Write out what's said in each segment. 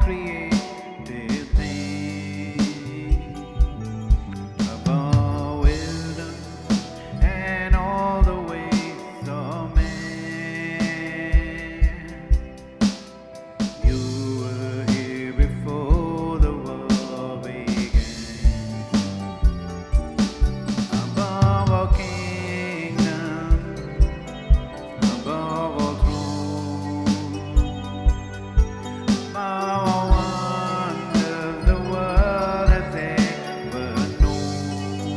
created things, above wisdom and all the ways of man. You were here before the world began, above all kingdoms, above all thrones, above all wonders the world has ever known,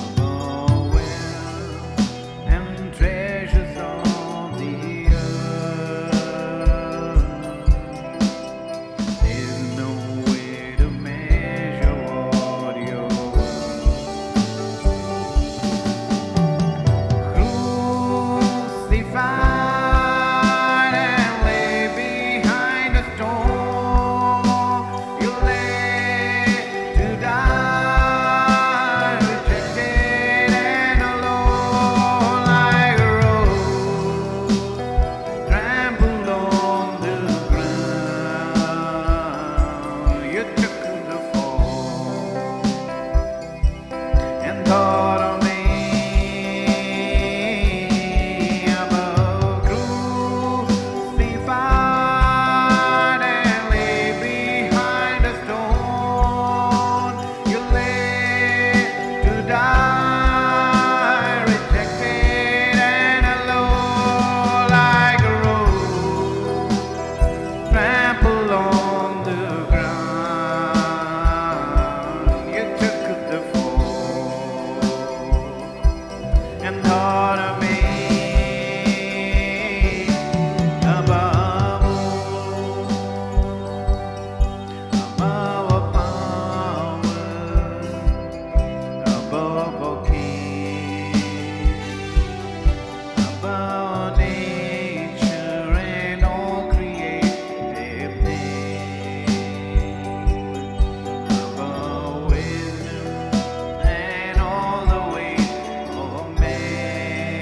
above wealth and treasures on the earth. There's no way to measure what you're worth. Crucified and lay behind a stone, you lay to die, rejected and alone, like a rose trampled on the ground. You took the fall and thought of me, above crucified and lay behind a stone. You lay to die, rejected and alone, like a rose trampled on the ground. You took the fall and thought of me, above all powers, above all kings, above nature and all created things, above wisdom and all the ways of man.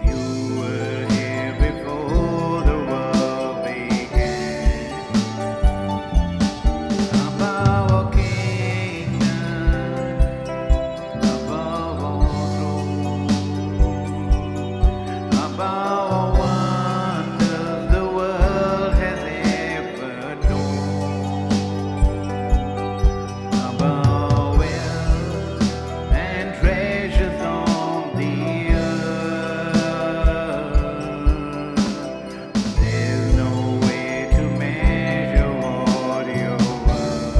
You were here before the world began, above all kingdoms, above all thrones, above all wonders the world has ever known, above wealth and treasures on the earth. There's no way to measure what you're worth.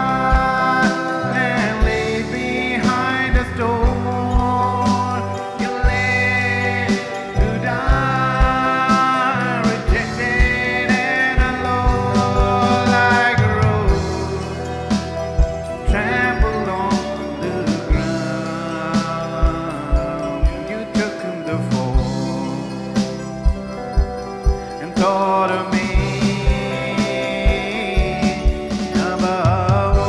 Crucified and lay behind a stone, you lay to die, rejected and alone, like a rose trampled on the ground. You took the fall and thought of me, above all.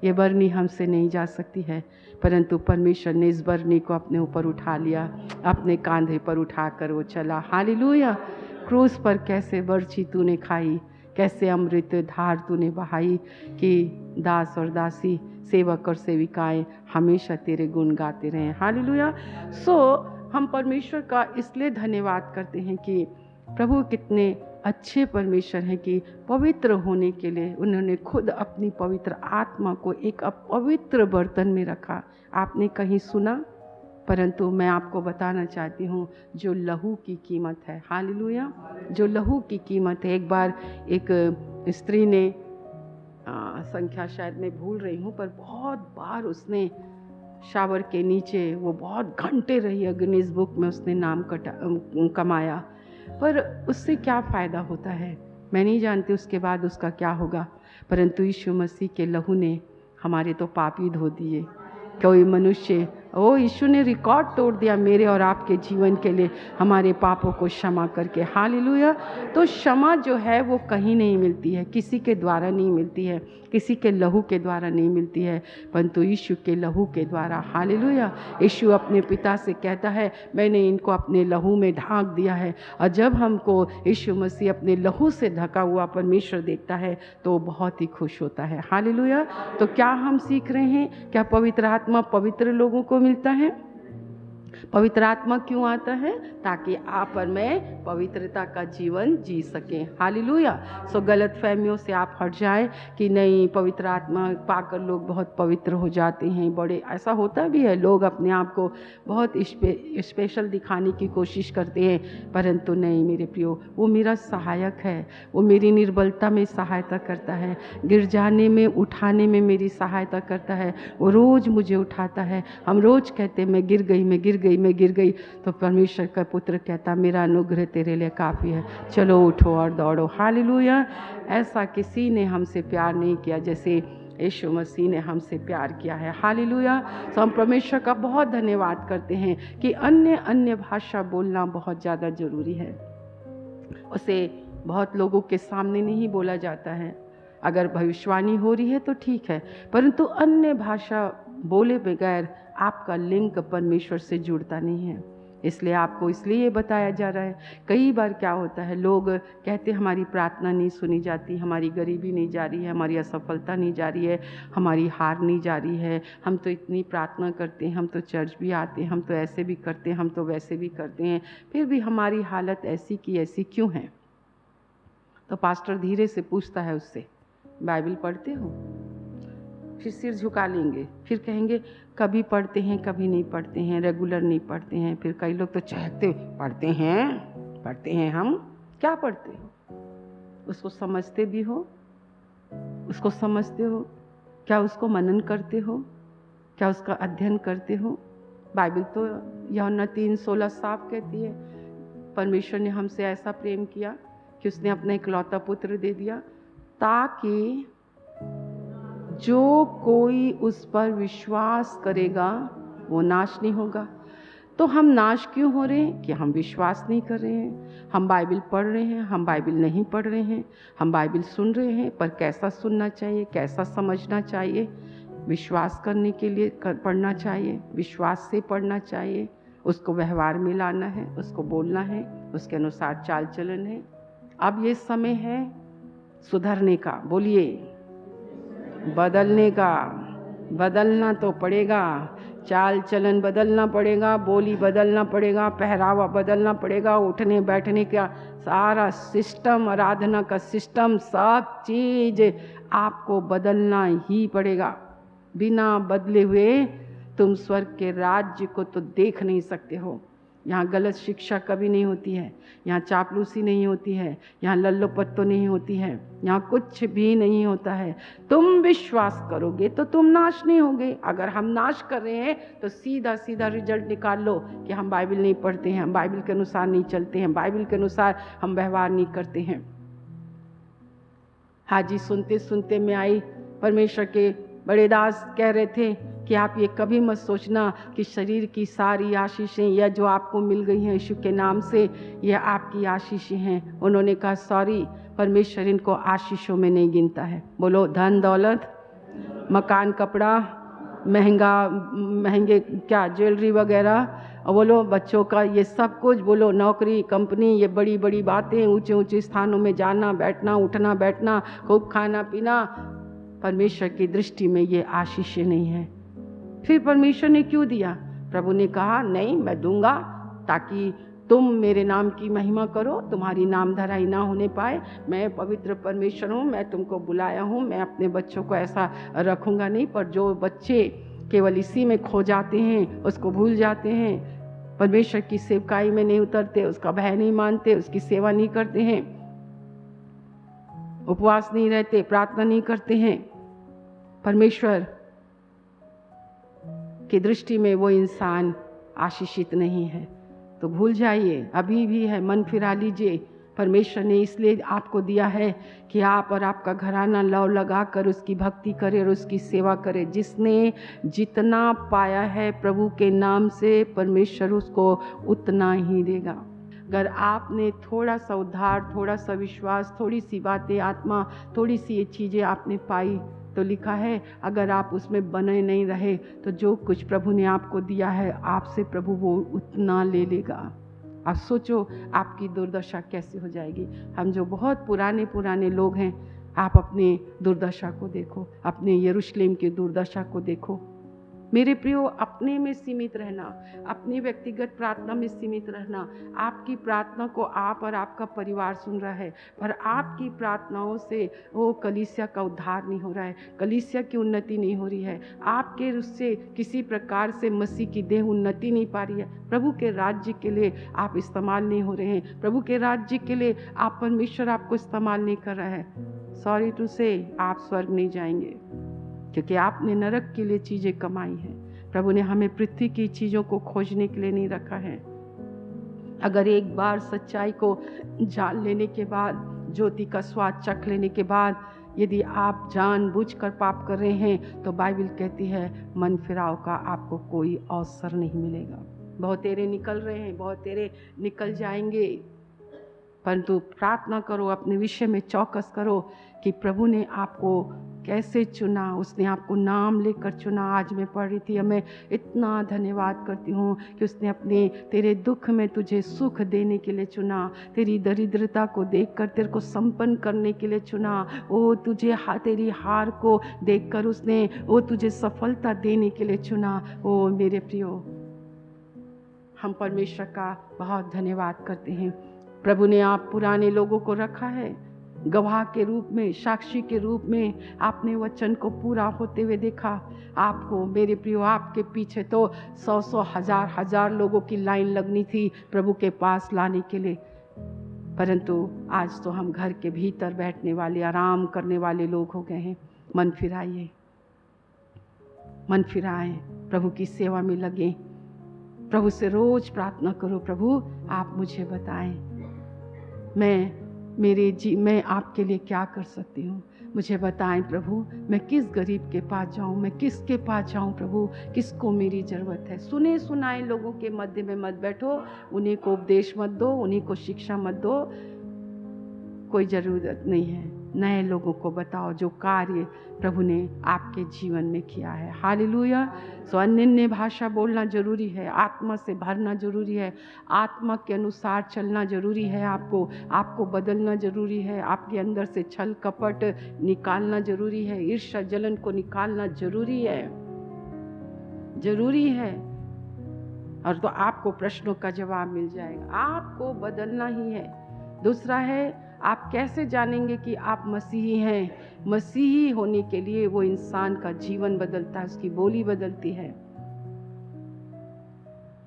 ये बरनी हमसे नहीं जा सकती है, परंतु परमेश्वर ने इस बरनी को अपने ऊपर उठा लिया, अपने कांधे पर उठाकर वो चला। हालेलुया। क्रूस पर कैसे बर्छी तूने खाई, कैसे अमृत धार तूने बहाई, कि दास और दासी, सेवक और सेविकाएं हमेशा तेरे गुण गाते रहें। हालेलुया। हम परमेश्वर का इसलिए धन्यवाद करते हैं कि प्रभु कितने अच्छे परमेश्वर हैं कि पवित्र होने के लिए उन्होंने खुद अपनी पवित्र आत्मा को एक अपवित्र बर्तन में रखा। आपने कहीं सुना? परंतु मैं आपको बताना चाहती हूँ, जो लहू की कीमत है, हालेलुया, जो लहू की कीमत है। एक बार एक स्त्री ने, संख्या शायद मैं भूल रही हूँ, पर बहुत बार उसने शावर के नीचे वो बहुत घंटे रही, गिनीज बुक में उसने नाम कमाया, पर उससे क्या फ़ायदा होता है मैं नहीं जानती उसके बाद उसका क्या होगा। परंतु यीशु मसीह के लहू ने हमारे तो पाप ही धो दिए। कोई मनुष्य, ओ यीशु ने रिकॉर्ड तोड़ दिया मेरे और आपके जीवन के लिए, हमारे पापों को क्षमा करके। हालेलुया। तो क्षमा जो है वो कहीं नहीं मिलती है, किसी के द्वारा नहीं मिलती है, किसी के लहू के द्वारा नहीं मिलती है, परंतु यीशु के लहू के द्वारा। हालेलुया। यीशु अपने पिता से कहता है, मैंने इनको अपने लहू में ढांक दिया है। और जब हमको यीशु मसीह अपने लहू से ढका हुआ परमेश्वर देखता है तो बहुत ही खुश होता है। हालेलुया। तो क्या हम सीख रहे हैं? क्या पवित्र आत्मा पवित्र लोगों को मिलता है? पवित्र आत्मा क्यों आता है? ताकि आप और मैं पवित्रता का जीवन जी सकें। हालेलुया। गलत फहमियों से आप हट जाएं कि नहीं, पवित्र आत्मा पाकर लोग बहुत पवित्र हो जाते हैं। बड़े ऐसा होता भी है, लोग अपने आप को बहुत स्पेशल दिखाने की कोशिश करते हैं, परंतु नहीं मेरे प्रियो, वो मेरा सहायक है, वो मेरी निर्बलता में सहायता करता है, गिर जाने में उठाने में मेरी सहायता करता है, वो रोज़ मुझे उठाता है। हम रोज़ कहते हैं मैं गिर गई, मैं गिर गई, मैं गिर गई, तो परमेश्वर का पुत्र कहता मेरा अनुग्रह तेरे लिए काफ़ी है, चलो उठो और दौड़ो। हालेलुया। ऐसा किसी ने हमसे प्यार नहीं किया जैसे यीशु मसीह ने हमसे प्यार किया है। हालेलुया। तो हम परमेश्वर का बहुत धन्यवाद करते हैं कि अन्य भाषा बोलना बहुत ज़्यादा ज़रूरी है। उसे बहुत लोगों के सामने नहीं बोला जाता है। अगर भविष्यवाणी हो रही है तो ठीक है, परंतु अन्य भाषा बोले बगैर आपका लिंक परमेश्वर से जुड़ता नहीं है। इसलिए आपको इसलिए बताया जा रहा है। कई बार क्या होता है, लोग कहते हैं हमारी प्रार्थना नहीं सुनी जाती, हमारी गरीबी नहीं जा रही है, हमारी असफलता नहीं जा रही है, हमारी हार नहीं जा रही है, हम तो इतनी प्रार्थना करते हैं, हम तो चर्च भी आते हैं, हम तो ऐसे भी करते हैं, हम तो वैसे भी करते हैं, फिर भी हमारी हालत ऐसी की ऐसी क्यों है? तो पास्टर धीरे से पूछता है उससे, बाइबल पढ़ते हो? फिर सिर झुका लेंगे, फिर कहेंगे कभी पढ़ते हैं कभी नहीं पढ़ते हैं, रेगुलर नहीं पढ़ते हैं। फिर कई लोग तो चहकते पढ़ते हैं, हम क्या पढ़ते हो? उसको समझते भी हो? उसको समझते हो? क्या उसको मनन करते हो? क्या उसका अध्ययन करते हो? बाइबल तो यूहन्ना 3:16 साफ कहती है, परमेश्वर ने हमसे ऐसा प्रेम किया कि उसने अपना इकलौता पुत्र दे दिया ताकि जो कोई उस पर विश्वास करेगा वो नाश नहीं होगा। तो हम नाश क्यों हो रहे हैं? कि हम विश्वास नहीं कर रहे हैं। हम बाइबल पढ़ रहे हैं, हम बाइबल नहीं पढ़ रहे हैं। हम बाइबल सुन रहे हैं, पर कैसा सुनना चाहिए, कैसा समझना चाहिए? विश्वास करने के लिए पढ़ना चाहिए, विश्वास से पढ़ना चाहिए, उसको व्यवहार में लाना है, उसको बोलना है, उसके अनुसार चाल चलन है। अब ये समय है सुधरने का, बोलिए, बदलने का। बदलना तो पड़ेगा, चाल चलन बदलना पड़ेगा, बोली बदलना पड़ेगा, पहरावा बदलना पड़ेगा, उठने बैठने का सारा सिस्टम, आराधना का सिस्टम, सब चीज़ आपको बदलना ही पड़ेगा। बिना बदले हुए तुम स्वर्ग के राज्य को तो देख नहीं सकते हो। यहाँ गलत शिक्षा कभी नहीं होती है, यहाँ चापलूसी नहीं होती है, यहाँ लल्लोपत्तो नहीं होती है, यहाँ कुछ भी नहीं होता है। तुम विश्वास करोगे तो तुम नाश नहीं होगे। अगर हम नाश कर रहे हैं तो सीधा सीधा रिजल्ट निकाल लो कि हम बाइबल नहीं पढ़ते हैं, हम बाइबल के अनुसार नहीं चलते हैं, बाइबल के अनुसार हम व्यवहार नहीं करते हैं। हाजी सुनते सुनते मैं आई, परमेश्वर के बड़े दास कह रहे थे कि आप ये कभी मत सोचना कि शरीर की सारी आशीषें या जो आपको मिल गई हैं यीशु के नाम से, ये आपकी आशीषें हैं। उन्होंने कहा सॉरी, परमेश्वर इनको आशीषों में नहीं गिनता है। बोलो, धन दौलत मकान, कपड़ा, महंगे क्या ज्वेलरी वगैरह, और बोलो बच्चों का ये सब कुछ, बोलो नौकरी, कंपनी, ये बड़ी बड़ी बातें, ऊंचे ऊंचे स्थानों में जाना बैठना, उठना बैठना, खूब खाना पीना, परमेश्वर की दृष्टि में ये आशीष नहीं है। फिर परमेश्वर ने क्यों दिया? प्रभु ने कहा नहीं, मैं दूंगा ताकि तुम मेरे नाम की महिमा करो, तुम्हारी नाम धराई ना होने पाए। मैं पवित्र परमेश्वर हूँ, मैं तुमको बुलाया हूँ, मैं अपने बच्चों को ऐसा रखूँगा नहीं। पर जो बच्चे केवल इसी में खो जाते हैं, उसको भूल जाते हैं, परमेश्वर की सेवकाई में नहीं उतरते, उसका भय नहीं मानते, उसकी सेवा नहीं करते हैं, उपवास नहीं रहते, प्रार्थना नहीं करते हैं, परमेश्वर की दृष्टि में वो इंसान आशीषित नहीं है। तो भूल जाइए, अभी भी है, मन फिरा लीजिए। परमेश्वर ने इसलिए आपको दिया है कि आप और आपका घराना लौ लगा कर उसकी भक्ति करे और उसकी सेवा करे। जिसने जितना पाया है प्रभु के नाम से, परमेश्वर उसको उतना ही देगा। अगर आपने थोड़ा सा उद्धार, थोड़ा सा विश्वास, थोड़ी सी बातें, आत्मा, थोड़ी सी ये चीज़ें आपने पाई, तो लिखा है अगर आप उसमें बने नहीं रहे तो जो कुछ प्रभु ने आपको दिया है, आपसे प्रभु वो उतना ले लेगा। आप सोचो आपकी दुर्दशा कैसी हो जाएगी। हम जो बहुत पुराने लोग हैं, आप अपने दुर्दशा को देखो, अपने यरूशलेम की दुर्दशा को देखो। मेरे प्रियो, अपने में सीमित रहना, अपनी व्यक्तिगत प्रार्थना में सीमित रहना। आपकी प्रार्थना को आप और आपका परिवार सुन रहा है, पर आपकी प्रार्थनाओं से वो कलीसिया का उद्धार नहीं हो रहा है, कलीसिया की उन्नति नहीं हो रही है, आपके उससे किसी प्रकार से मसीह की देह उन्नति नहीं पा रही है। प्रभु के राज्य के लिए आप इस्तेमाल नहीं हो रहे हैं, प्रभु के राज्य के लिए आप, परमेश्वर आपको इस्तेमाल नहीं कर रहा है। सॉरी टू से, आप स्वर्ग नहीं जाएंगे, क्योंकि आपने नरक के लिए चीज़ें कमाई हैं। प्रभु ने हमें पृथ्वी की चीज़ों को खोजने के लिए नहीं रखा है। अगर एक बार सच्चाई को जान लेने के बाद, ज्योति का स्वाद चख लेने के बाद, यदि आप जानबूझकर पाप कर रहे हैं, तो बाइबल कहती है मन फिराव का आपको कोई अवसर नहीं मिलेगा। बहुत तेरे निकल रहे हैं, बहुत तेरे निकल जाएंगे, परंतु प्रार्थना करो, अपने विषय में चौकस करो कि प्रभु ने आपको कैसे चुना, उसने आपको नाम लेकर चुना। आज मैं पढ़ रही थी, मैं इतना धन्यवाद करती हूँ कि उसने अपने तेरे दुख में तुझे सुख देने के लिए चुना, तेरी दरिद्रता को देखकर तेरे को संपन्न करने के लिए चुना, वो तुझे तेरी हार को देखकर उसने वो तुझे सफलता देने के लिए चुना। ओ मेरे प्रियो, हम परमेश्वर का बहुत धन्यवाद करते हैं। प्रभु ने आप पुराने लोगों को रखा है गवाह के रूप में, साक्षी के रूप में। आपने वचन को पूरा होते हुए देखा। आपको मेरे प्रियो, आपके पीछे तो 100 हजार लोगों की लाइन लगनी थी प्रभु के पास लाने के लिए, परंतु आज तो हम घर के भीतर बैठने वाले, आराम करने वाले लोग हो गए हैं। मन फिराइए, मन फिराएं, प्रभु की सेवा में लगे, प्रभु से रोज प्रार्थना करो, प्रभु आप मुझे बताएं मैं आपके लिए क्या कर सकती हूँ। मुझे बताएं प्रभु, मैं किस गरीब के पास जाऊँ, मैं किसके पास जाऊँ प्रभु, किसको मेरी ज़रूरत है। सुने सुनाए लोगों के मध्य में मत बैठो, उन्हीं को उपदेश मत दो, उन्हीं को शिक्षा मत दो, कोई ज़रूरत नहीं है। नए लोगों को बताओ जो कार्य प्रभु ने आपके जीवन में किया है। हालेलुया। सो अन्य भाषा बोलना जरूरी है, आत्मा से भरना जरूरी है, आत्मा के अनुसार चलना जरूरी है। आपको बदलना जरूरी है, आपके अंदर से छल कपट निकालना जरूरी है, ईर्ष्या जलन को निकालना जरूरी है, जरूरी है। और तो आपको प्रश्नों का जवाब मिल जाएगा। आपको बदलना ही है। दूसरा है, आप कैसे जानेंगे कि आप मसीही हैं? मसीही होने के लिए वो इंसान का जीवन बदलता है, उसकी बोली बदलती है,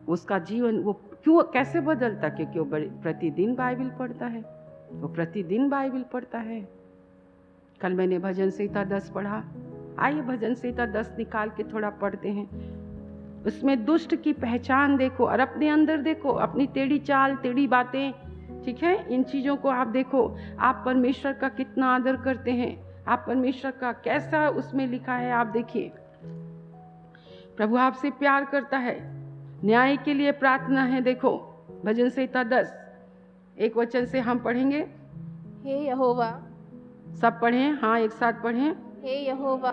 उसका जीवन वो क्यों कैसे बदलता? क्योंकि वो प्रतिदिन बाइबल पढ़ता है, वो प्रतिदिन बाइबल पढ़ता है। कल मैंने भजन संहिता 10 पढ़ा। आइए भजन संहिता 10 निकाल के थोड़ा पढ़ते हैं। उसमें दुष्ट की पहचान देखो और अपने अंदर देखो, अपनी टेढ़ी चाल, टेढ़ी बातें, ठीक है, इन चीज़ों को आप देखो। आप परमेश्वर का कितना आदर करते हैं, आप परमेश्वर का कैसा उसमें लिखा है, आप देखिए। प्रभु आपसे प्यार करता है, न्याय के लिए प्रार्थना है। देखो भजन संहिता 10 एक वचन से हम पढ़ेंगे। हे यहोवा, सब पढ़ें, हाँ एक साथ पढ़ें। हे यहोवा,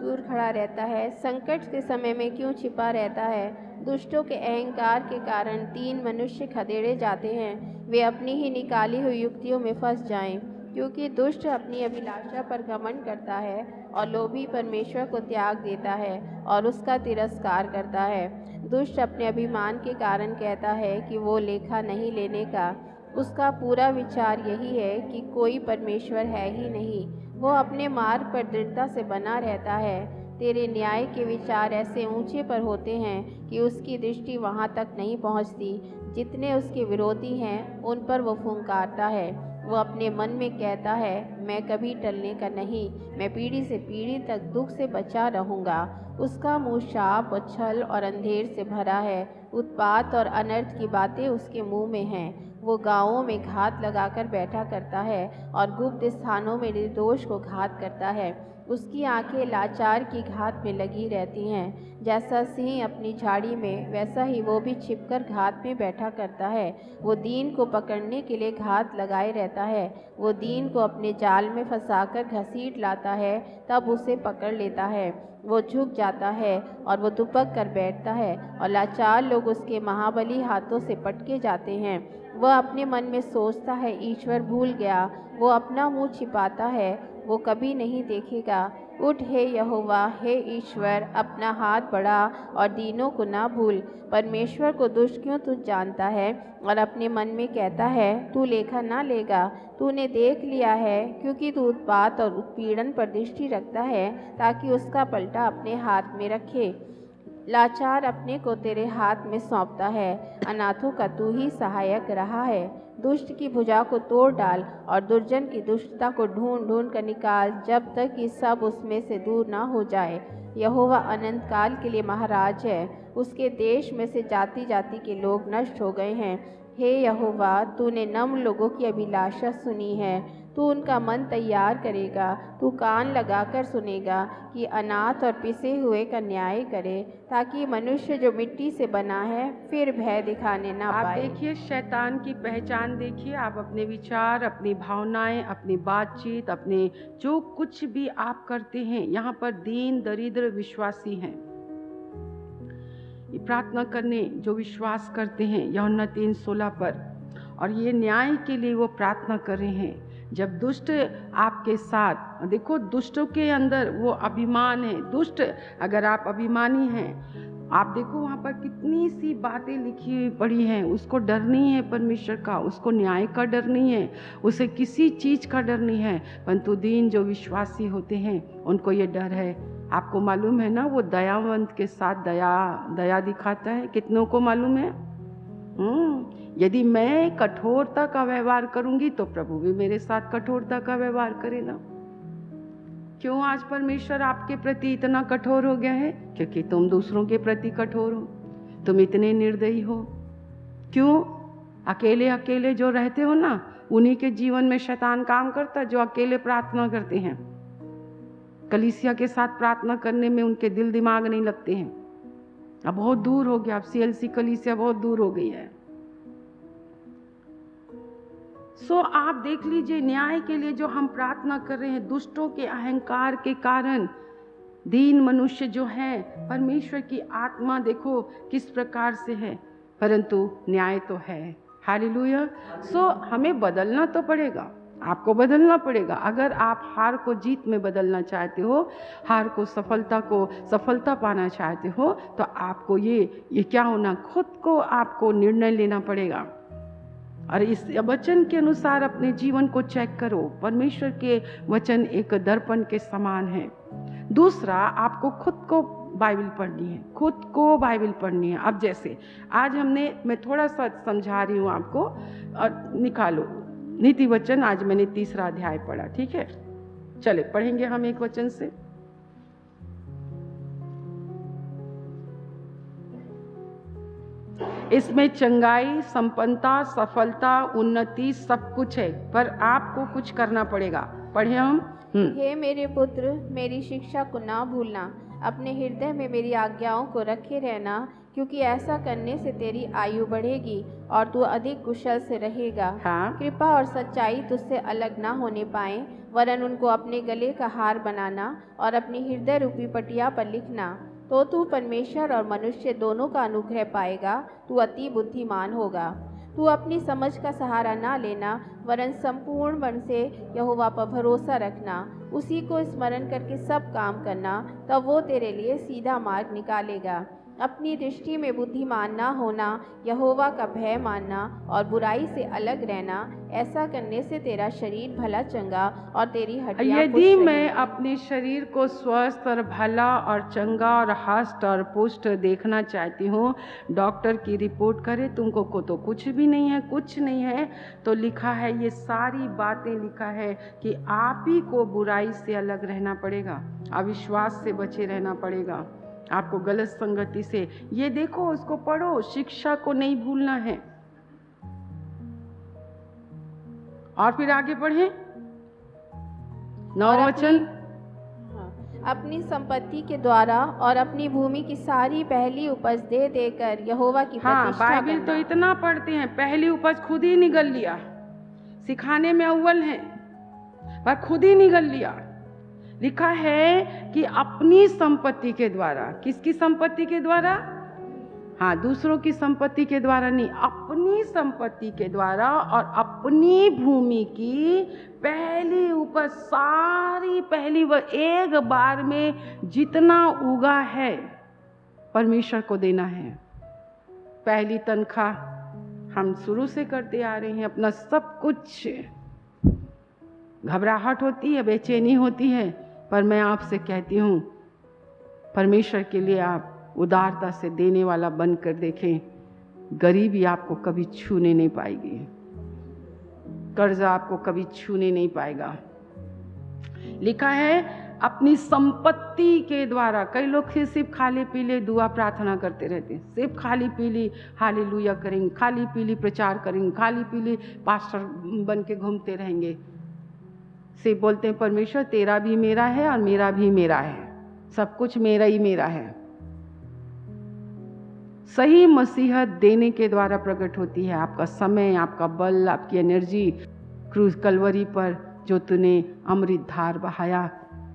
दूर खड़ा रहता है? संकट के समय में क्यों छिपा रहता है? दुष्टों के अहंकार के कारण दीन मनुष्य खदेड़े जाते हैं। वे अपनी ही निकाली हुई युक्तियों में फंस जाएं, क्योंकि दुष्ट अपनी अभिलाषा पर घमंड करता है और लोभी परमेश्वर को त्याग देता है और उसका तिरस्कार करता है। दुष्ट अपने अभिमान के कारण कहता है कि वो लेखा नहीं लेने का। उसका पूरा विचार यही है कि कोई परमेश्वर है ही नहीं। वो अपने मार्ग पर दृढ़ता से बना रहता है। तेरे न्याय के विचार ऐसे ऊंचे पर होते हैं कि उसकी दृष्टि वहाँ तक नहीं पहुँचती। जितने उसके विरोधी हैं उन पर वो फुंकारता है। वो अपने मन में कहता है, मैं कभी टलने का नहीं, मैं पीढ़ी से पीढ़ी तक दुख से बचा रहूँगा। उसका मुँह शाप और छल और अंधेर से भरा है। उत्पात और अनर्थ की बातें उसके मुँह में हैं। वो गाँवों में घात लगाकर बैठा करता है और गुप्त स्थानों में निर्दोष को घात करता है। उसकी आंखें लाचार की घात में लगी रहती हैं। जैसा सिंह अपनी झाड़ी में, वैसा ही वो भी छिपकर घात में बैठा करता है। वो दीन को पकड़ने के लिए घात लगाए रहता है। वो दीन को अपने जाल में फंसाकर घसीट लाता है, तब उसे पकड़ लेता है। वो झुक जाता है और वो दुबक कर बैठता है और लाचार लोग उसके महाबली हाथों से पटके जाते हैं। वह अपने मन में सोचता है, ईश्वर भूल गया। वो अपना मुँह छिपाता है, वो कभी नहीं देखेगा। उठ हे यहोवा, हे ईश्वर, अपना हाथ बढ़ा और दीनों को ना भूल। परमेश्वर को दुष्ट क्यों तू जानता है और अपने मन में कहता है, तू लेखा ना लेगा। तूने देख लिया है, क्योंकि तू उत्पात और उत्पीड़न पर दृष्टि रखता है, ताकि उसका पलटा अपने हाथ में रखे। लाचार अपने को तेरे हाथ में सौंपता है। अनाथों का तू ही सहायक रहा है। दुष्ट की भुजा को तोड़ डाल और दुर्जन की दुष्टता को ढूंढ ढूंढ कर निकाल, जब तक कि सब उसमें से दूर ना हो जाए। यहोवा अनंत काल के लिए महाराज है। उसके देश में से जाति जाति के लोग नष्ट हो गए हैं। हे यहोवा, तूने नम्र लोगों की अभिलाषा सुनी है। तू उनका मन तैयार करेगा। तू कान लगाकर सुनेगा कि अनाथ और पिसे हुए का न्याय करे, ताकि मनुष्य जो मिट्टी से बना है फिर भय दिखाने ना आप पाए। देखिए शैतान की पहचान देखिए। आप अपने विचार, अपनी भावनाएं, अपनी बातचीत, अपने जो कुछ भी आप करते हैं, यहाँ पर दीन दरिद्र विश्वासी हैं। ये प्रार्थना करने जो विश्वास करते हैं यूहन्ना 3:16 पर, और ये न्याय के लिए वो प्रार्थना कर रहे हैं। जब दुष्ट आपके साथ, देखो दुष्टों के अंदर वो अभिमान है। दुष्ट, अगर आप अभिमानी हैं, आप देखो वहाँ पर कितनी सी बातें लिखी हुई पड़ी हैं। उसको डर नहीं है परमेश्वर का, उसको न्याय का डर नहीं है, उसे किसी चीज़ का डर नहीं है। परंतु दीन जो विश्वासी होते हैं उनको ये डर है। आपको मालूम है ना, वो दयावंत के साथ दया दिखाता है। कितनों को मालूम है? यदि मैं कठोरता का व्यवहार करूंगी तो प्रभु भी मेरे साथ कठोरता का व्यवहार करे ना। क्यों आज परमेश्वर आपके प्रति इतना कठोर हो गया है? क्योंकि तुम दूसरों के प्रति कठोर हो, तुम इतने निर्दयी हो। क्यों? अकेले अकेले जो रहते हो ना, उन्हीं के जीवन में शैतान काम करता है, जो अकेले प्रार्थना करते हैं। कलीसिया के साथ प्रार्थना करने में उनके दिल दिमाग नहीं लगते हैं। अब बहुत दूर हो गया, अब CLC कलीसिया बहुत दूर हो गई है। सो आप देख लीजिए, न्याय के लिए जो हम प्रार्थना कर रहे हैं, दुष्टों के अहंकार के कारण दीन मनुष्य जो है, परमेश्वर की आत्मा देखो किस प्रकार से है, परंतु न्याय तो है। हालेलुया। सो हमें बदलना तो पड़ेगा, आपको बदलना पड़ेगा। अगर आप हार को जीत में बदलना चाहते हो, हार को सफलता पाना चाहते हो, तो आपको ये क्या होना, खुद को आपको निर्णय लेना पड़ेगा। और इस वचन के अनुसार अपने जीवन को चेक करो। परमेश्वर के वचन एक दर्पण के समान है। दूसरा, आपको खुद को बाइबल पढ़नी है, खुद को बाइबल पढ़नी है। अब जैसे आज मैं थोड़ा सा समझा रही हूँ आपको, और निकालो नीति वचन। आज मैंने 3रा अध्याय पढ़ा, ठीक है? चले पढ़ेंगे हम एक वचन से। इसमें चंगाई, संपन्नता, सफलता, उन्नति सब कुछ है, पर आपको कुछ करना पड़ेगा। पढ़े हम। हे मेरे पुत्र, मेरी शिक्षा को ना भूलना, अपने हृदय में मेरी आज्ञाओं को रखे रहना, क्योंकि ऐसा करने से तेरी आयु बढ़ेगी और तू अधिक कुशल से रहेगा। हाँ। कृपा और सच्चाई तुझसे अलग ना होने पाए, वरन उनको अपने गले का हार बनाना और अपनी हृदय रूपी पटिया पर लिखना। तो तू परमेश्वर और मनुष्य दोनों का अनुग्रह पाएगा। तू अति बुद्धिमान होगा। तू अपनी समझ का सहारा ना लेना, वरन संपूर्ण मन से यहोवा पर भरोसा रखना। उसी को स्मरण करके सब काम करना, तब वो तेरे लिए सीधा मार्ग निकालेगा। अपनी दृष्टि में बुद्धिमान ना होना, यहोवा का भय मानना और बुराई से अलग रहना। ऐसा करने से तेरा शरीर भला चंगा और तेरी हड्डियां यदि पुष्ट मैं रहेंगी। अपने शरीर को स्वस्थ और भला और चंगा और हष्ट और पुष्ट देखना चाहती हूँ, डॉक्टर की रिपोर्ट करे तुमको को तो कुछ भी नहीं है, कुछ नहीं है, तो लिखा है, ये सारी बातें लिखा है कि आप ही को बुराई से अलग रहना पड़ेगा, अविश्वास से बचे रहना पड़ेगा, आपको गलत संगति से। ये देखो, उसको पढ़ो, शिक्षा को नहीं भूलना है। और फिर आगे पढ़ें, 9 वचन। अपनी संपत्ति के द्वारा और अपनी भूमि की सारी पहली उपज दे देकर यहोवा की हाँ, प्रतिष्ठा बाइबिल तो करना। इतना पढ़ते हैं, पहली उपज खुद ही निगल लिया, सिखाने में अव्वल है पर खुद ही निगल लिया। लिखा है कि अपनी संपत्ति के द्वारा, किसकी संपत्ति के द्वारा? हाँ, दूसरों की संपत्ति के द्वारा नहीं, अपनी संपत्ति के द्वारा और अपनी भूमि की पहली उपज, सारी पहली एक बार में जितना उगा है परमेश्वर को देना है। पहली तनख्वाह हम शुरू से करते आ रहे हैं, अपना सब कुछ। घबराहट होती है, बेचैनी होती है, पर मैं आपसे कहती हूँ, परमेश्वर के लिए आप उदारता से देने वाला बनकर देखें। गरीबी आपको कभी छूने नहीं पाएगी, कर्जा आपको कभी छूने नहीं पाएगा। लिखा है अपनी संपत्ति के द्वारा। कई लोग सिर्फ खाली पीले दुआ प्रार्थना करते रहते हैं, सिर्फ खाली पीली हालेलुया करेंगे, खाली पीली प्रचार करेंगे, खाली पीली पास्टर बन के घूमते रहेंगे। सिर्फ बोलते हैं परमेश्वर तेरा भी मेरा है और मेरा भी मेरा है, सब कुछ मेरा ही मेरा है। सही मसीहत देने के द्वारा प्रकट होती है। आपका समय, आपका बल, आपकी एनर्जी। क्रूज कलवरी पर जो तूने अमृत धार बहाया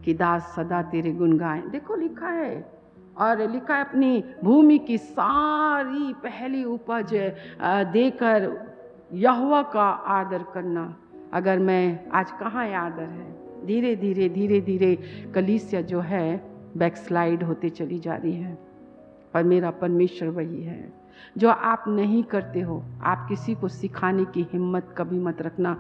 कि दास सदा तेरे गुण गाएं। देखो लिखा है, और लिखा है अपनी भूमि की सारी पहली उपज देकर यहोवा का आदर करना। अगर मैं आज कहाँ आदर है, धीरे धीरे धीरे धीरे कलीसिया जो है बैकस्लाइड होते चली जा रही है। पर मेरा परमेश्वर वही है जो आप नहीं करते हो। आप किसी को सिखाने की हिम्मत कभी मत रखना,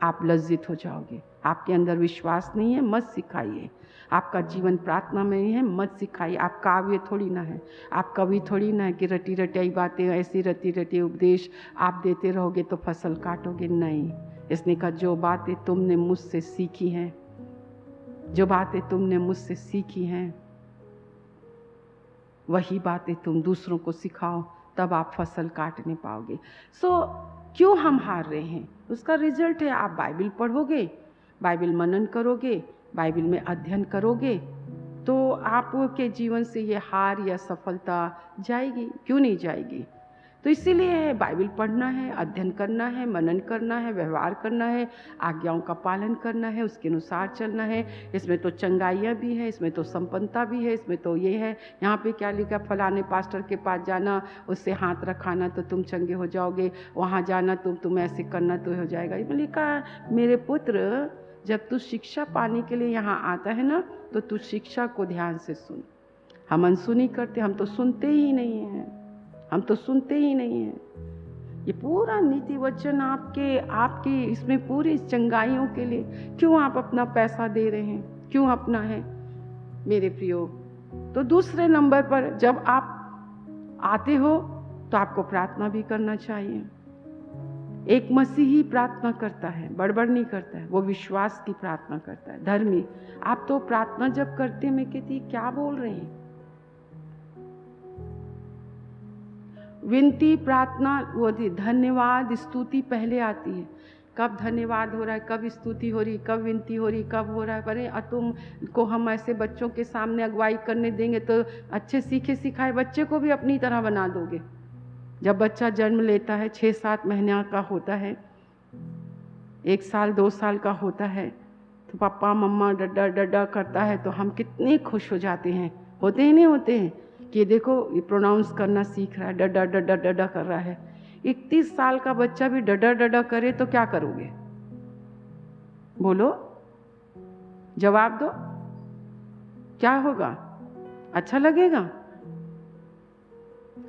आप लज्जित हो जाओगे। आपके अंदर विश्वास नहीं है, मत सिखाइए। आपका जीवन प्रार्थना में ही है, मत सिखाइए। आप काव्य थोड़ी ना है, आप कवि थोड़ी ना है कि रटी रटाई बातें, ऐसी रटी रटी उपदेश आप देते रहोगे तो फसल काटोगे। नहीं, इसने कहा जो बातें तुमने मुझसे सीखी हैं, जो बातें तुमने मुझसे सीखी हैं वही बातें तुम दूसरों को सिखाओ, तब आप फसल काटने पाओगे। क्यों हम हार रहे हैं? उसका रिजल्ट है, आप बाइबल पढ़ोगे, बाइबल मनन करोगे, बाइबल में अध्ययन करोगे, तो आपके जीवन से ये हार या सफलता जाएगी। क्यों नहीं जाएगी? तो इसीलिए बाइबल पढ़ना है, अध्ययन करना है, मनन करना है, व्यवहार करना है, आज्ञाओं का पालन करना है, उसके अनुसार चलना है। इसमें तो चंगाइयाँ भी है, इसमें तो संपन्नता भी है, इसमें तो ये है। यहाँ पे क्या लिखा? फलाने पास्टर के पास जाना, उससे हाथ रखाना तो तुम चंगे हो जाओगे, वहाँ जाना तुम ऐसे करना तो हो जाएगा। इसमें लिखा मेरे पुत्र, जब तू शिक्षा पाने के लिए यहाँ आता है ना, तो तू शिक्षा को ध्यान से सुन। हम अनसुनी करते, हम तो सुनते ही नहीं हैं, हम तो सुनते ही नहीं हैं। ये पूरा नीति वचन आपके इसमें पूरी चंगाइयों के लिए। क्यों आप अपना पैसा दे रहे हैं? क्यों अपना है मेरे प्रियो? तो दूसरे नंबर पर जब आप आते हो तो आपको प्रार्थना भी करना चाहिए। एक मसीही प्रार्थना करता है, बड़बड़ नहीं करता है, वो विश्वास की प्रार्थना करता है, धर्मी। आप तो प्रार्थना जब करते, मैं कहती क्या बोल रहे हैं? विनती, प्रार्थना, वो धन्यवाद, स्तुति पहले आती है। कब धन्यवाद हो रहा है, कब स्तुति हो रही, कब विनती हो रही, कब हो रहा है। अरे तुम को हम ऐसे बच्चों के सामने अगुवाई करने देंगे तो अच्छे सीखे सिखाए बच्चे को भी अपनी तरह बना दोगे। जब बच्चा जन्म लेता है, 6-7 महीने का होता है, 1 साल 2 साल का होता है, तो पापा मम्मा डड्डा डड्डा करता है तो हम कितने खुश हो जाते हैं। होते ही नहीं होते हैं कि देखो ये प्रोनाउंस करना सीख रहा है, डड्डा डड्डा डड्डा कर रहा है। 31 साल का बच्चा भी डड्डा डड्डा करे तो क्या करोगे? बोलो, जवाब दो, क्या होगा? अच्छा लगेगा?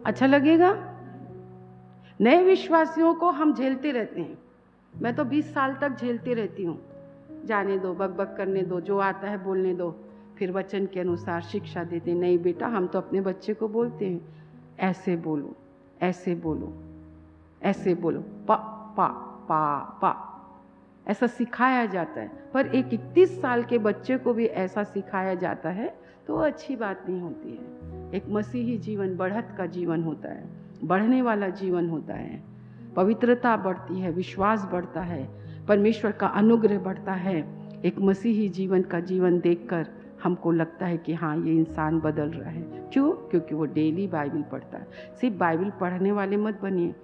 अच्छा लगेगा? नए विश्वासियों को हम झेलते रहते हैं। मैं तो 20 साल तक झेलती रहती हूँ। जाने दो, बक बक करने दो, जो आता है बोलने दो, फिर वचन के अनुसार शिक्षा देते। नहीं बेटा, हम तो अपने बच्चे को बोलते हैं, ऐसे बोलो, ऐसे बोलो, ऐसे बोलो, पा पा पा पा, ऐसा सिखाया जाता है। पर एक 31 साल के बच्चे को भी ऐसा सिखाया जाता है तो अच्छी बात नहीं होती है। एक मसीही जीवन बढ़त का जीवन होता है, बढ़ने वाला जीवन होता है। पवित्रता बढ़ती है, विश्वास बढ़ता है, परमेश्वर का अनुग्रह बढ़ता है। एक मसीही जीवन का जीवन देखकर हमको लगता है कि हाँ, ये इंसान बदल रहा है। क्यों? क्योंकि वो डेली बाइबल पढ़ता है। सिर्फ बाइबल पढ़ने वाले मत बनिए,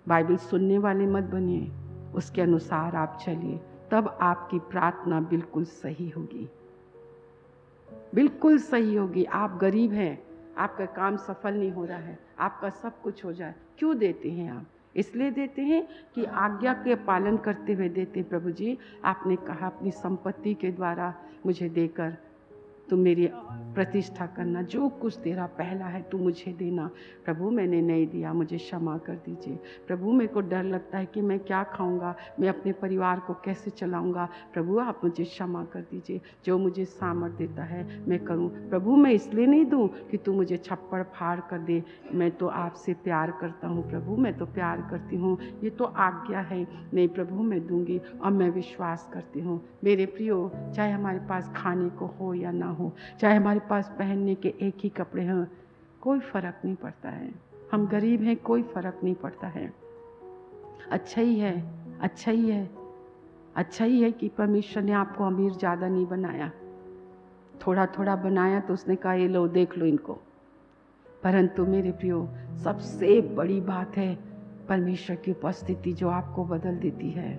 बाइबल सुनने वाले मत बनिए, उसके अनुसार आप चलिए, तब आपकी प्रार्थना बिल्कुल सही होगी, बिल्कुल सही होगी। आप गरीब हैं, आपका काम सफल नहीं हो रहा है, आपका सब कुछ हो जाए, क्यों देते हैं आप? इसलिए देते हैं कि आज्ञा के पालन करते हुए देते हैं। प्रभु जी, आपने कहा अपनी संपत्ति के द्वारा मुझे देकर तुम मेरी प्रतिष्ठा करना, जो कुछ तेरा पहला है तू मुझे देना। प्रभु मैंने नहीं दिया, मुझे क्षमा कर दीजिए। प्रभु मेरे को डर लगता है कि मैं क्या खाऊंगा, मैं अपने परिवार को कैसे चलाऊंगा। प्रभु आप मुझे क्षमा कर दीजिए, जो मुझे सामर्थ देता है मैं करूं। प्रभु मैं इसलिए नहीं दूं कि तू मुझे छप्पड़ फाड़ कर दे, मैं तो आपसे प्यार करता हूं। प्रभु मैं तो प्यार करती हूं, ये तो आज्ञा है। नहीं प्रभु मैं दूंगी और मैं विश्वास करती हूँ। मेरे प्रियो, चाहे हमारे पास खाने को हो या ना हो, चाहे हमारे पास पहनने के एक ही कपड़े हों, कोई फ़र्क नहीं पड़ता है। हम गरीब हैं, कोई फ़र्क नहीं पड़ता है। अच्छा ही है, अच्छा ही है, अच्छा ही है कि परमेश्वर ने आपको अमीर ज़्यादा नहीं बनाया, थोड़ा थोड़ा बनाया तो उसने कहा ये लो देख लो इनको। परंतु मेरे प्रियो, सबसे बड़ी बात है परमेश्वर की उपस्थिति जो आपको बदल देती है।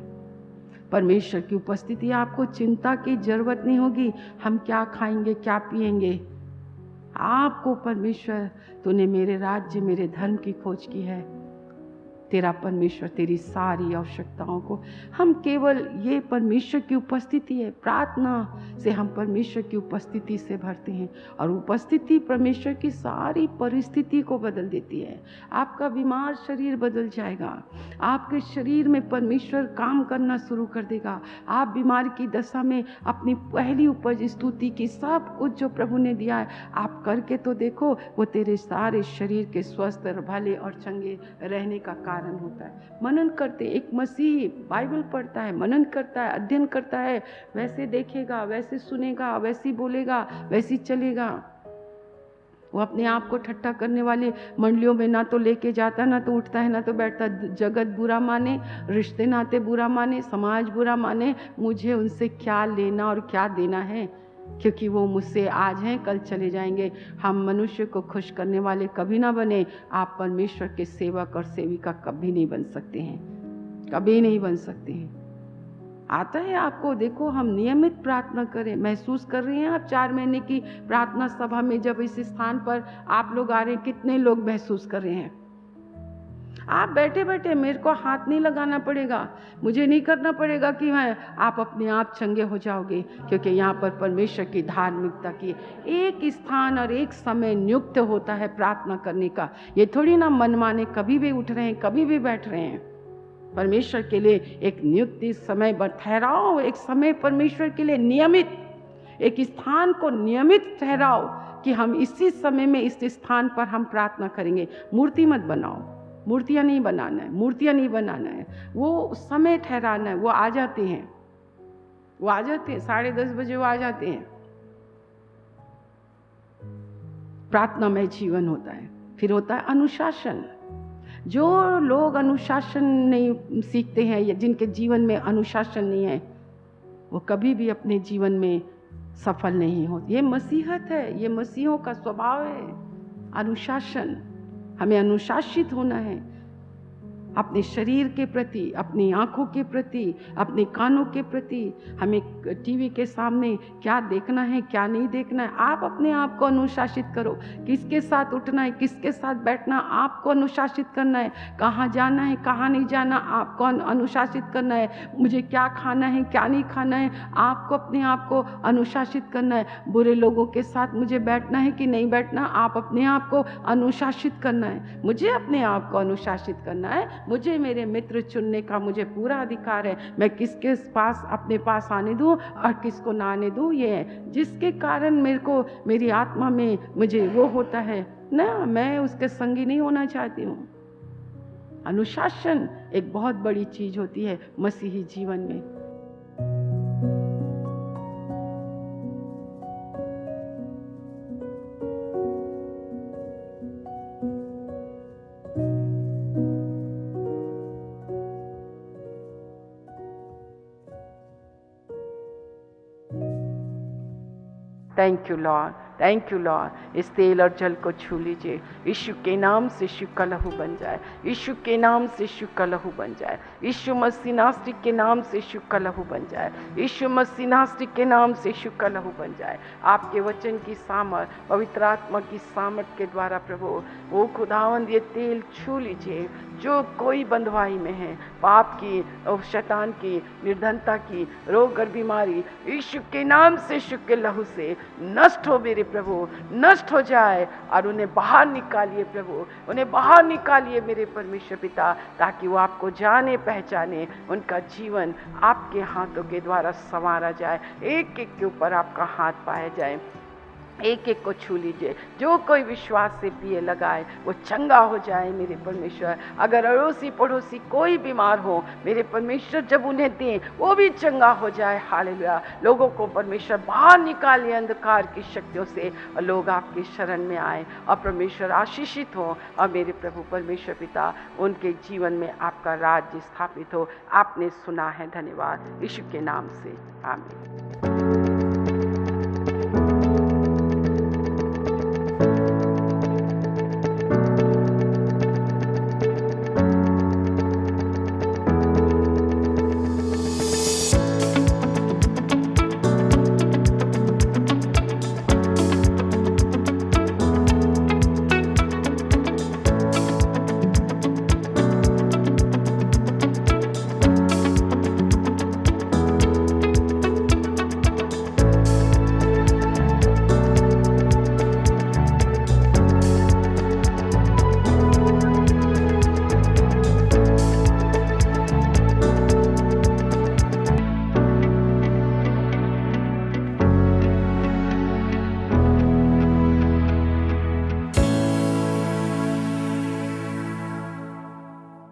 परमेश्वर की उपस्थिति, आपको चिंता की जरूरत नहीं होगी हम क्या खाएंगे क्या पिएंगे। आपको परमेश्वर, तूने मेरे राज्य मेरे धर्म की खोज की है, तेरा परमेश्वर तेरी सारी आवश्यकताओं को, हम केवल ये परमेश्वर की उपस्थिति है, प्रार्थना से हम परमेश्वर की उपस्थिति से भरते हैं और उपस्थिति परमेश्वर की सारी परिस्थिति को बदल देती है। आपका बीमार शरीर बदल जाएगा, आपके शरीर में परमेश्वर काम करना शुरू कर देगा। आप बीमारी की दशा में अपनी पहली उपज स्तुति की सब कुछ जो प्रभु ने दिया है आप करके तो देखो, वो तेरे सारे शरीर के स्वस्थ और भले और चंगे रहने का कारण होता है। मनन करते, एक मसीही बाइबल पढ़ता है, मनन करता है, अध्ययन करता है, वैसे देखेगा, वैसे सुनेगा, वैसे बोलेगा, वैसे चलेगा। वो अपने आप को ठट्ठा करने वाली मंडलियों में ना तो लेके जाता, ना तो उठता है, ना तो बैठता। जगत बुरा माने, रिश्ते नाते बुरा माने, समाज बुरा माने, मुझे उनसे क्या लेना और क्या देना है, क्योंकि वो मुझसे आज हैं कल चले जाएंगे। हम मनुष्य को खुश करने वाले कभी ना बने। आप परमेश्वर के सेवक और सेविका कभी नहीं बन सकते हैं, कभी नहीं बन सकते हैं। आता है आपको, देखो हम नियमित प्रार्थना करें। महसूस कर रही हैं आप 4 महीने की प्रार्थना सभा में जब इस स्थान पर आप लोग आ रहे हैं, कितने लोग महसूस कर रहे हैं? आप बैठे बैठे, मेरे को हाथ नहीं लगाना पड़ेगा, मुझे नहीं करना पड़ेगा कि मैं, आप अपने आप चंगे हो जाओगे, क्योंकि यहाँ पर परमेश्वर की धार्मिकता की एक स्थान और एक समय नियुक्त होता है प्रार्थना करने का। ये थोड़ी ना मनमाने कभी भी उठ रहे हैं, कभी भी बैठ रहे हैं। परमेश्वर के लिए एक नियुक्त समय ठहराओ, एक समय परमेश्वर के लिए नियमित, एक स्थान को नियमित ठहराओ कि हम इसी समय में इस स्थान पर हम प्रार्थना करेंगे। मूर्ति मत बनाओ, मूर्तियाँ नहीं बनाना है, मूर्तियाँ नहीं बनाना है, वो समय ठहराना है। वो आ जाते हैं, वो आ जाते हैं, 10:30 बजे वो आ जाते हैं। प्रार्थना में जीवन होता है। फिर होता है अनुशासन। जो लोग अनुशासन नहीं सीखते हैं या जिनके जीवन में अनुशासन नहीं है, वो कभी भी अपने जीवन में सफल नहीं हो। ये मसीहत है, ये मसीहों का स्वभाव है। अनुशासन, हमें अनुशासित होना है अपने शरीर के प्रति, अपनी आँखों के प्रति, अपने कानों के प्रति। हमें टीवी के सामने क्या देखना है, क्या नहीं देखना है, आप अपने आप को अनुशासित करो। किसके साथ उठना है, किसके साथ बैठना, आपको अनुशासित करना है। कहाँ जाना है, कहाँ नहीं जाना, आपको अनुशासित करना है। मुझे क्या खाना है, क्या नहीं खाना है, आपको अपने आप को अनुशासित करना है। बुरे लोगों के साथ मुझे बैठना है कि नहीं बैठना, आप अपने आप को अनुशासित करना है। मुझे अपने आप को अनुशासित करना है। मुझे मेरे मित्र चुनने का मुझे पूरा अधिकार है। मैं किसके पास अपने पास आने दूं और किसको ना आने दूं, ये है जिसके कारण मेरे को मेरी आत्मा में मुझे वो होता है ना, मैं उसके संगी नहीं होना चाहती हूँ। अनुशासन एक बहुत बड़ी चीज होती है मसीही जीवन में। Thank you Lord, thank you Lord. इस तेल और जल को छू लीजिए। यीशु के नाम से यीशु का लहू बन जाए, यीशु के नाम से यीशु का लहू बन जाए, यीशु मसीह नासरी के नाम से यीशु का लहू बन जाए, यीशु मसीह नासरी के नाम से यीशु का लहू बन जाए। आपके वचन की सामर्थ, पवित्र आत्मा की सामर्थ के द्वारा प्रभु वो खुदावंद ये तेल छू लीजिए। जो कोई बंधुआई में है, पाप की और शैतान की, निर्धनता की, रोग और बीमारी, यीशु के नाम से यीशु के लहू से नष्ट हो मेरे प्रभु, नष्ट हो जाए और उन्हें बाहर निकालिए प्रभु, उन्हें बाहर निकालिए मेरे परमेश्वर पिता, ताकि वो आपको जाने पहचाने, उनका जीवन आपके हाथों के द्वारा संवारा जाए, एक एक के ऊपर आपका हाथ पाया जाए। एक एक को छू लीजिए। जो कोई विश्वास से पिए लगाए वो चंगा हो जाए मेरे परमेश्वर। अगर अड़ोसी पड़ोसी कोई बीमार हो मेरे परमेश्वर, जब उन्हें दें वो भी चंगा हो जाए। हालेलुया। लोगों को परमेश्वर बाहर निकालिए अंधकार की शक्तियों से और लोग आपकी शरण में आए और परमेश्वर आशीषित हो और मेरे प्रभु परमेश्वर पिता उनके जीवन में आपका राज्य स्थापित हो। आपने सुना है, धन्यवाद। यीशु के नाम से आमीन।